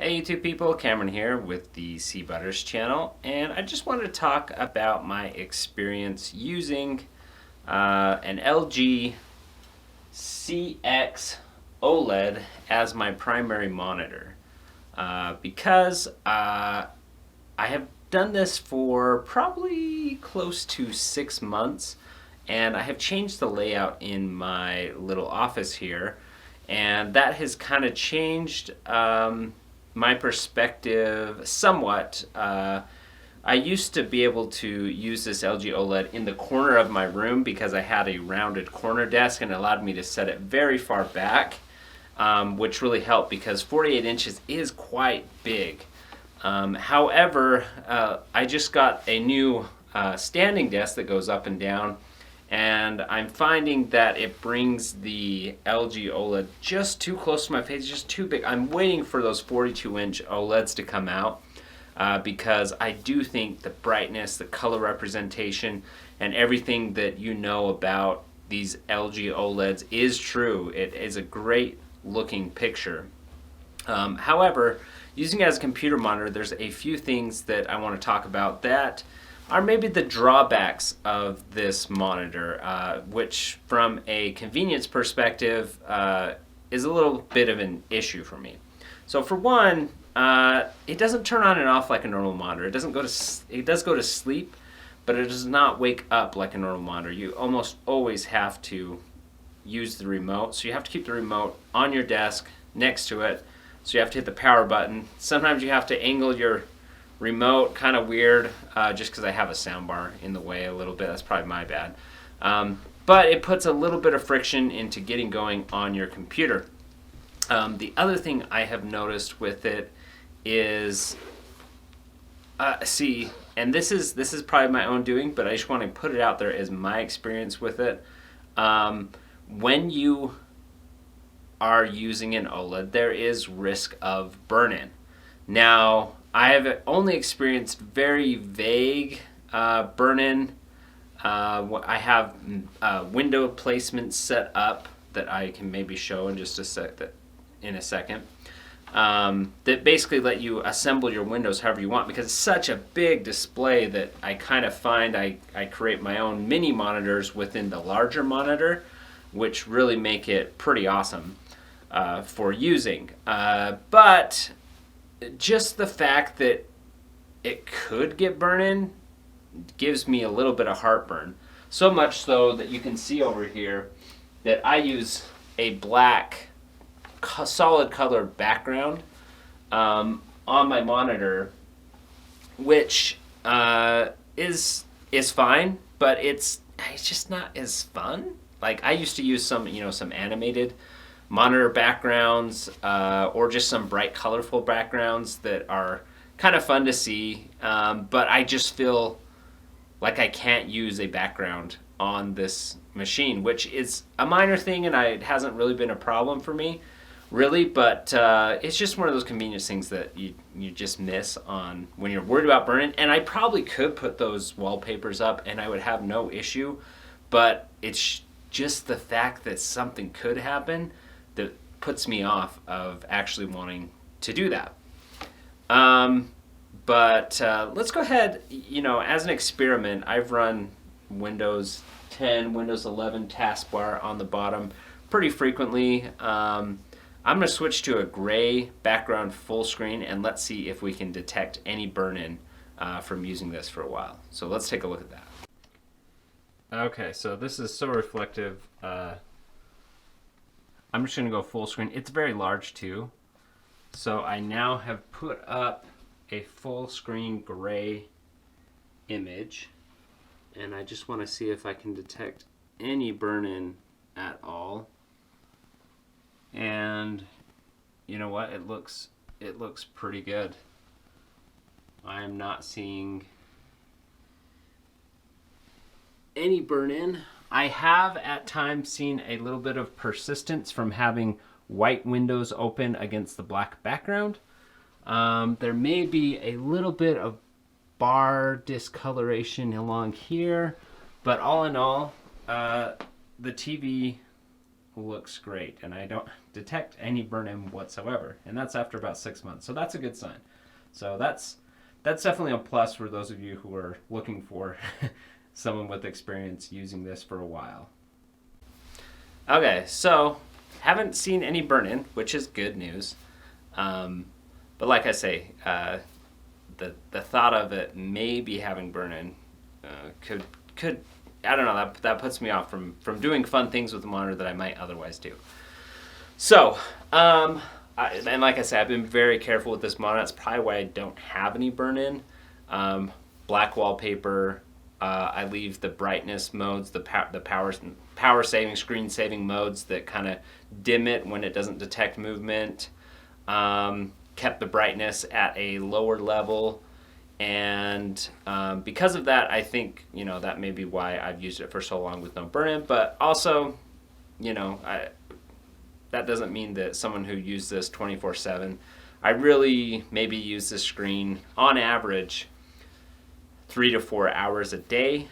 Hey YouTube people, Cameron here with the Sea Butters channel, and I just wanted to talk about my experience using an LG CX OLED as my primary monitor because I have done this for probably close to 6 months, and I have changed the layout in my little office here, and that has kind of changed my perspective somewhat. I used to be able to use this LG OLED in the corner of my room because I had a rounded corner desk and it allowed me to set it very far back, which really helped because 48 inches is quite big. However, I just got a new standing desk that goes up and down, and I'm finding that it brings the LG OLED just too close to my face, just too big. I'm waiting for those 42-inch OLEDs to come out because I do think the brightness, the color representation, and everything that you know about these LG OLEDs is true. It is a great looking picture. However, using it as a computer monitor, there's a few things that I want to talk about that are maybe the drawbacks of this monitor, which from a convenience perspective is a little bit of an issue for me. So for one, it doesn't turn on and off like a normal monitor. It does go to sleep, but it does not wake up like a normal monitor. You almost always have to use the remote, so you have to keep the remote on your desk next to it. So you have to hit the power button. Sometimes you have to angle your remote kind of weird, just because I have a soundbar in the way a little bit. That's probably my bad. But it puts a little bit of friction into getting going on your computer. The other thing I have noticed with it is, and this is probably my own doing, but I just want to put it out there as my experience with it. When you are using an OLED, there is risk of burn-in. Now, I have only experienced very vague burn-in. I have window placements set up that I can maybe show in just a second. That basically let you assemble your windows however you want, because it's such a big display that I kind of find I create my own mini monitors within the larger monitor, which really make it pretty awesome for using. But just the fact that it could get burn-in gives me a little bit of heartburn. So much so that you can see over here that I use a black solid color background on my monitor, which is fine, but it's just not as fun. Like, I used to use some animated monitor backgrounds, or just some bright colorful backgrounds that are kind of fun to see, but I just feel like I can't use a background on this machine, which is a minor thing, and it hasn't really been a problem for me, really, but it's just one of those convenience things that you just miss on when you're worried about burning. And I probably could put those wallpapers up and I would have no issue, but it's just the fact that something could happen that puts me off of actually wanting to do that. But let's go ahead, as an experiment, I've run Windows 10, Windows 11 taskbar on the bottom pretty frequently. I'm going to switch to a gray background full screen, and let's see if we can detect any burn-in from using this for a while. So let's take a look at that. Okay, so this is so reflective. I'm just going to go full screen. It's very large too. So I now have put up a full screen gray image, and I just want to see if I can detect any burn-in at all. And you know what? It looks pretty good. I am not seeing any burn-in. I have at times seen a little bit of persistence from having white windows open against the black background. There may be a little bit of bar discoloration along here, but all in all, the TV looks great, and I detect any burn-in whatsoever, and that's after about 6 months. So that's a good sign. So that's definitely a plus for those of you who are looking for someone with experience using this for a while. Okay, so haven't seen any burn-in, which is good news. But like I say, the thought of it maybe having burn-in could I don't know, that puts me off from doing fun things with the monitor that I might otherwise do. So, and like I said, I've been very careful with this monitor. That's probably why I don't have any burn-in. Black wallpaper. I leave the brightness modes, the power saving, screen saving modes that kind of dim it when it doesn't detect movement. Kept the brightness at a lower level. And because of that, I think, that may be why I've used it for so long with no burn-in. But also, that doesn't mean that someone who used this 24/7. I really maybe use this screen on average 3 to 4 hours a day.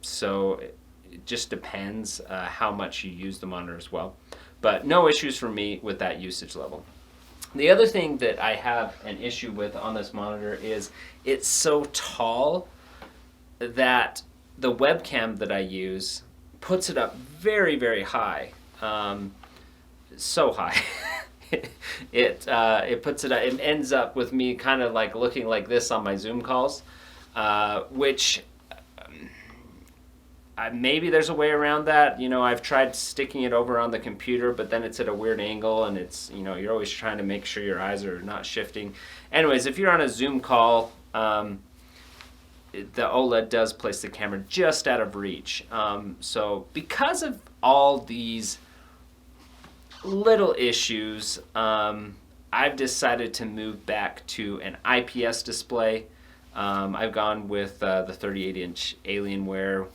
So it just depends how much you use the monitor as well. But no issues for me with that usage level. The other thing that I have an issue with on this monitor is it's so tall that the webcam that I use puts it up very, very high. So high. It puts it. It ends up with me kind of like looking like this on my Zoom calls, which maybe there's a way around that. I've tried sticking it over on the computer, but then it's at a weird angle, and it's you're always trying to make sure your eyes are not shifting. Anyways, if you're on a Zoom call, the OLED does place the camera just out of reach. So because of all these little issues, I've decided to move back to an IPS display. I've gone with the 38-inch Alienware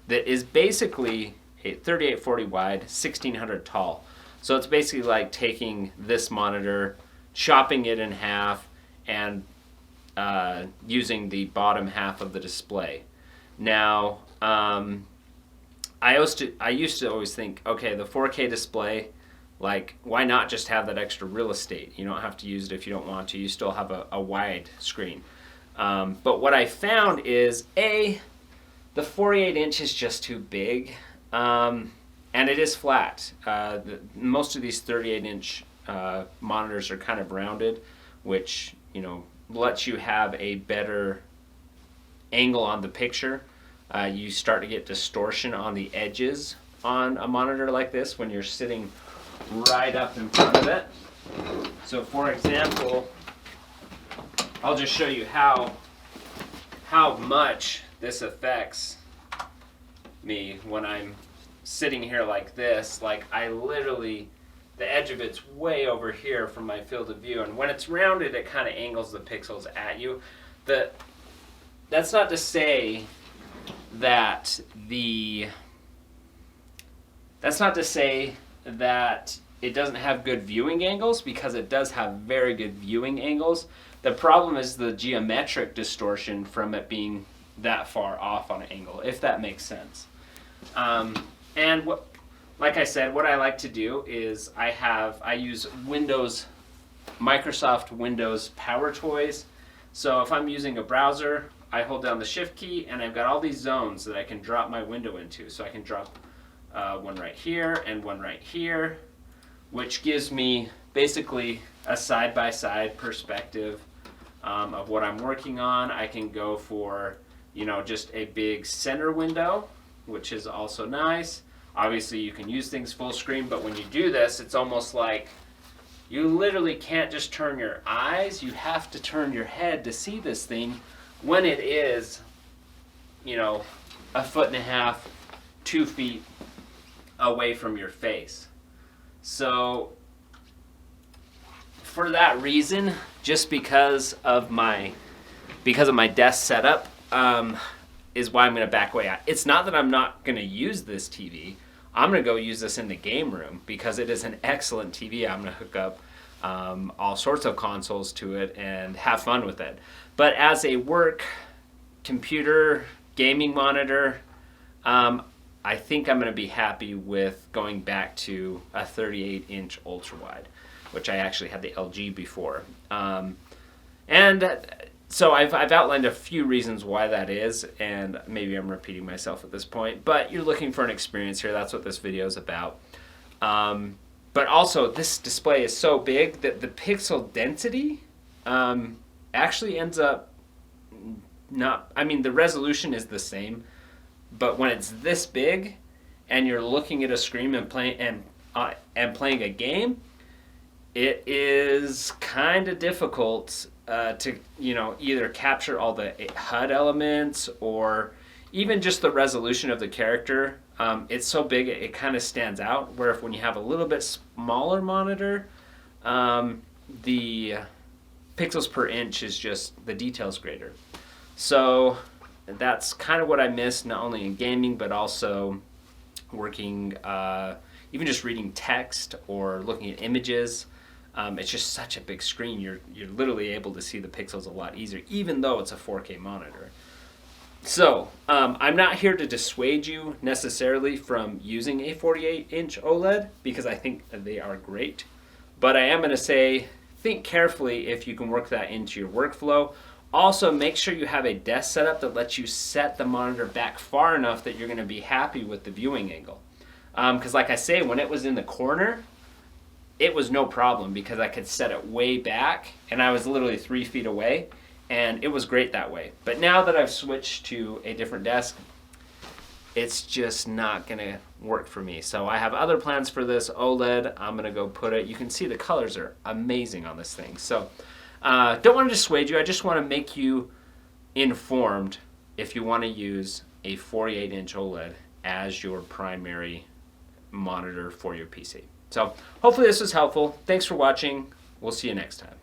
that is basically a 3840 wide, 1600 tall. So it's basically like taking this monitor, chopping it in half, and using the bottom half of the display. Now, I used to always think, okay, the 4K display, like, why not just have that extra real estate? You don't have to use it if you don't want to. You still have a wide screen. But what I found is, the 48-inch is just too big, and it is flat. Most of these 38-inch monitors are kind of rounded, which lets you have a better angle on the picture. You start to get distortion on the edges on a monitor like this when you're sitting right up in front of it. So for example, I'll just show you how much this affects me when I'm sitting here like this. Like, I literally, the edge of it's way over here from my field of view, and when it's rounded, it kind of angles the pixels at you. That's not to say that it doesn't have good viewing angles, because it does have very good viewing angles. The problem is the geometric distortion from it being that far off on an angle, if that makes sense. And like I said, what I like to do is I use Microsoft Windows Power Toys. So if I'm using a browser, I hold down the Shift key, and I've got all these zones that I can drop my window into. So I can drop one right here and one right here, which gives me basically a side-by-side perspective of what I'm working on. I can go for, just a big center window, which is also nice. Obviously, you can use things full screen, but when you do this, it's almost like you literally can't just turn your eyes. You have to turn your head to see this thing when it is, 1.5 feet, 2 feet away from your face. So for that reason, just because of my desk setup, is why I'm going to back away. It's not that I'm not going to use this TV. I'm going to go use this in the game room because it is an excellent TV. I'm going to hook up all sorts of consoles to it and have fun with it. But as a work computer gaming monitor, I think I'm going to be happy with going back to a 38-inch ultra wide, which I actually had the LG before. And so I've outlined a few reasons why that is, and maybe I'm repeating myself at this point, but you're looking for an experience here. That's what this video is about. But also, this display is so big that the pixel density actually ends up not, I mean, the resolution is the same, but when it's this big and you're looking at a screen and playing a game, it is kind of difficult to, you know, either capture all the HUD elements or even just the resolution of the character. It's so big it kind of stands out, where if when you have a little bit smaller monitor, the pixels per inch is just, the detail's greater. So that's kind of what I miss, not only in gaming but also working, even just reading text or looking at images. It's just such a big screen. You're literally able to see the pixels a lot easier, even though it's a 4K monitor. So I'm not here to dissuade you necessarily from using a 48-inch OLED, because I think they are great. But I am going to say, think carefully if you can work that into your workflow. Also, make sure you have a desk setup that lets you set the monitor back far enough that you're going to be happy with the viewing angle. Because like I say, when it was in the corner, it was no problem because I could set it way back and I was literally 3 feet away, and it was great that way. But now that I've switched to a different desk, it's just not going to work for me. So I have other plans for this OLED. I'm going to go put it, you can see the colors are amazing on this thing. So don't want to dissuade you. I just want to make you informed if you want to use a 48-inch OLED as your primary monitor for your PC. So hopefully this was helpful. Thanks for watching. We'll see you next time.